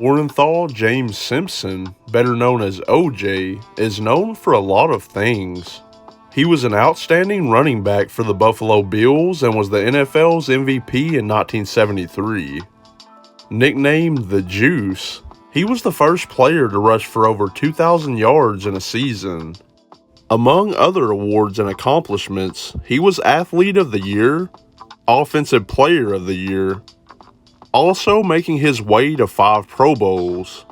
Orenthal James Simpson, better known as OJ, is known for a lot of things. He was an outstanding running back for the Buffalo Bills and was the NFL's MVP in 1973. Nicknamed the Juice, he was the first player to rush for over 2,000 yards in a season. Among other awards and accomplishments, he was Athlete of the Year, Offensive Player of the Year, also making his way to 5 Pro Bowls.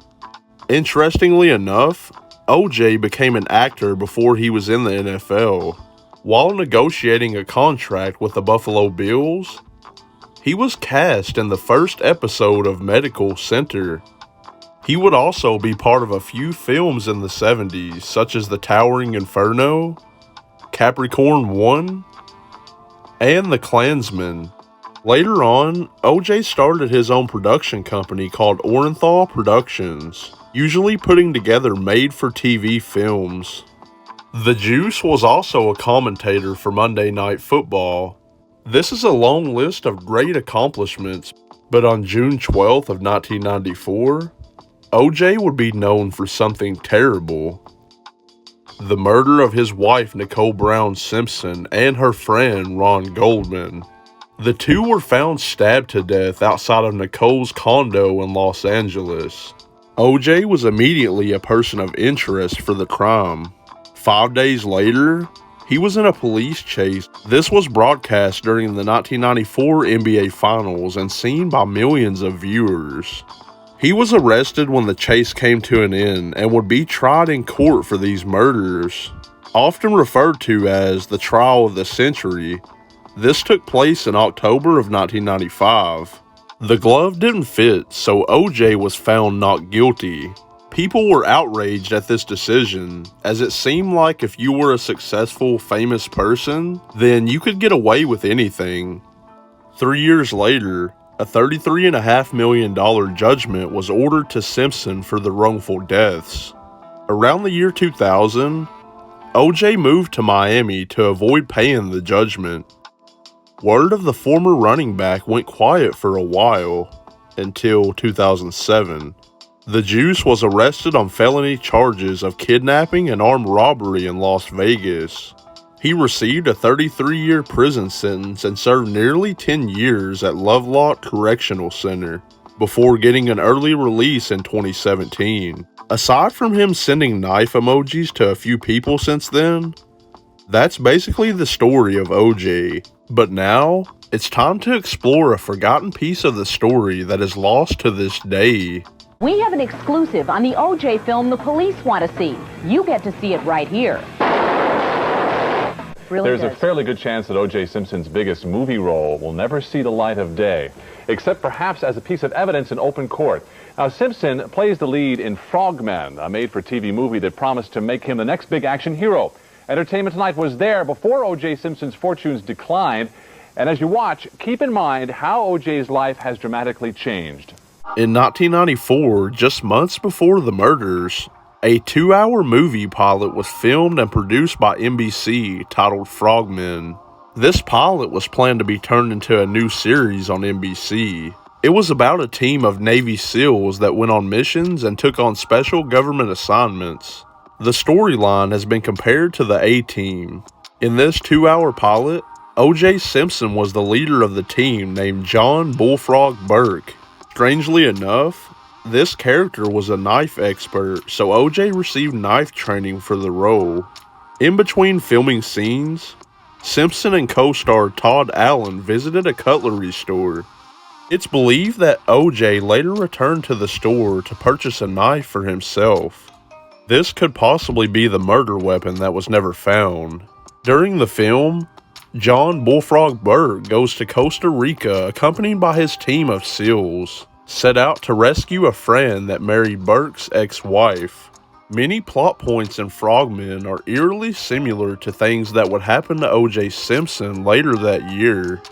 Interestingly enough, OJ became an actor before he was in the NFL. While negotiating a contract with the Buffalo Bills, he was cast in the first episode of Medical Center. He would also be part of a few films in the 70s, such as The Towering Inferno, Capricorn 1, and The Klansman. Later on, OJ started his own production company called Orenthal Productions, usually putting together made-for-TV films. The Juice was also a commentator for Monday Night Football. This is a long list of great accomplishments, but on June 12th of 1994, OJ would be known for something terrible. The murder of his wife Nicole Brown Simpson and her friend Ron Goldman. The two were found stabbed to death outside of Nicole's condo in Los Angeles. OJ was immediately a person of interest for the crime. 5 days later, he was in a police chase. This was broadcast during the 1994 NBA Finals and seen by millions of viewers. He was arrested when the chase came to an end and would be tried in court for these murders, often referred to as the trial of the century. This took place in October of 1995. The glove didn't fit, so OJ was found not guilty. People were outraged at this decision, as it seemed like if you were a successful, famous person, then you could get away with anything. 3 years later, a $33.5 million judgment was ordered to Simpson for the wrongful deaths. Around the year 2000, OJ moved to Miami to avoid paying the judgment. Word of the former running back went quiet for a while, until 2007. The Juice was arrested on felony charges of kidnapping and armed robbery in Las Vegas. He received a 33-year prison sentence and served nearly 10 years at Lovelock Correctional Center, before getting an early release in 2017. Aside from him sending knife emojis to a few people since then, that's basically the story of OJ. But now, it's time to explore a forgotten piece of the story that is lost to this day. We have an exclusive on the OJ film the police want to see. You get to see it right here. There's a fairly good chance that O.J. Simpson's biggest movie role will never see the light of day, except perhaps as a piece of evidence in open court. Now, Simpson plays the lead in Frogmen, a made-for-TV movie that promised to make him the next big action hero. Entertainment Tonight was there before O.J. Simpson's fortunes declined, and as you watch, keep in mind how O.J.'s life has dramatically changed. In 1994, just months before the murders, a 2-hour movie pilot was filmed and produced by NBC titled Frogmen. This pilot was planned to be turned into a new series on NBC. It was about a team of Navy SEALs that went on missions and took on special government assignments. The storyline has been compared to the A-Team. In this 2-hour pilot, O.J. Simpson was the leader of the team named John Bullfrog Burke. Strangely enough, this character was a knife expert, so OJ received knife training for the role. In between filming scenes, Simpson and co-star Todd Allen visited a cutlery store. It's believed that OJ later returned to the store to purchase a knife for himself. This could possibly be the murder weapon that was never found. During the film, John Bullfrog Burke goes to Costa Rica accompanied by his team of SEALs, set out to rescue a friend that married Burke's ex-wife. Many plot points in Frogmen are eerily similar to things that would happen to O.J. Simpson later that year.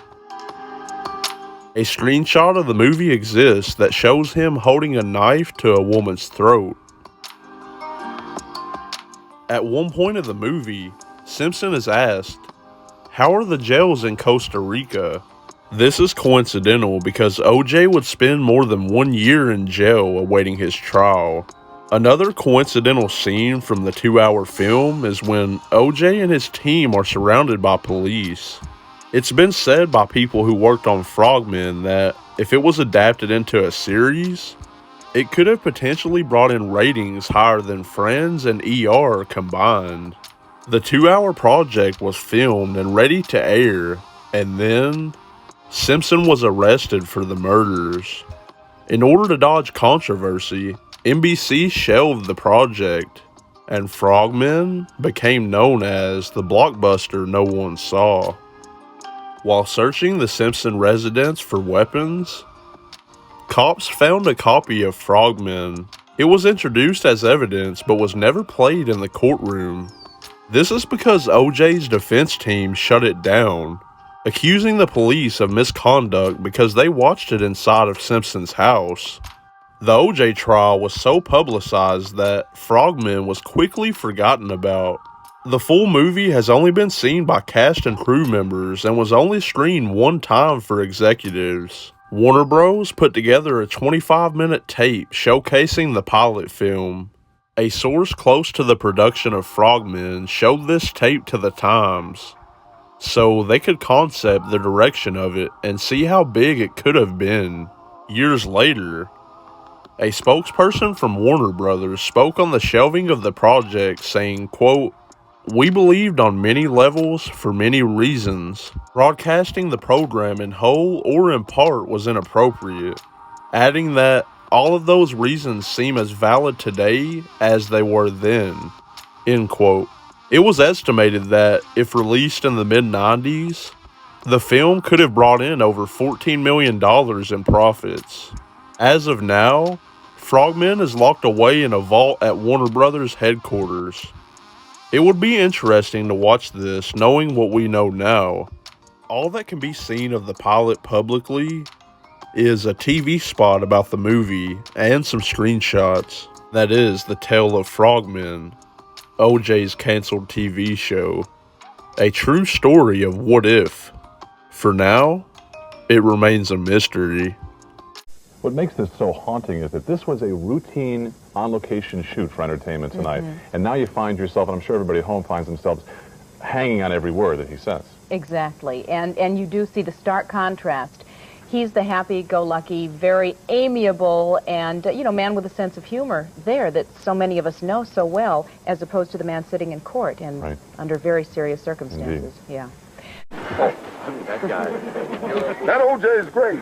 A screenshot of the movie exists that shows him holding a knife to a woman's throat. At one point of the movie, Simpson is asked, "How are the jails in Costa Rica?" This is coincidental because OJ would spend more than 1 year in jail awaiting his trial. Another coincidental scene from the 2-hour film is when OJ and his team are surrounded by police. It's been said by people who worked on Frogmen that if it was adapted into a series, it could have potentially brought in ratings higher than Friends and ER combined. The 2-hour project was filmed and ready to air, and then Simpson was arrested for the murders. In order to dodge controversy, NBC shelved the project, and Frogmen became known as the Blockbuster no one saw. While searching the Simpson residence for weapons, cops found a copy of Frogmen. It was introduced as evidence but was never played in the courtroom. This is because OJ's defense team shut it down, accusing the police of misconduct because they watched it inside of Simpson's house. The OJ trial was so publicized that Frogmen was quickly forgotten about. The full movie has only been seen by cast and crew members and was only screened one time for executives. Warner Bros. Put together a 25-minute tape showcasing the pilot film. A source close to the production of Frogmen showed this tape to the Times, so they could concept the direction of it and see how big it could have been. Years later, a spokesperson from Warner Brothers spoke on the shelving of the project saying, quote, "We believed on many levels for many reasons. Broadcasting the program in whole or in part was inappropriate," adding that all of those reasons seem as valid today as they were then, end quote. It was estimated that if released in the mid-90s, the film could have brought in over $14 million in profits. As of now, Frogmen is locked away in a vault at Warner Brothers headquarters. It would be interesting to watch this knowing what we know now. All that can be seen of the pilot publicly is a TV spot about the movie and some screenshots. That is The Tale of Frogmen, OJ's canceled TV show. A true story of what if. For now, it remains a mystery. What makes this so haunting is that this was a routine on-location shoot for Entertainment Tonight. And now you find yourself, and I'm sure everybody at home finds themselves, hanging on every word that he says. Exactly. And you do see the stark contrast. He's the happy-go-lucky, very amiable, and, man with a sense of humor there that so many of us know so well, as opposed to the man sitting in court and under very serious circumstances. Indeed. Yeah. That guy. That OJ is great.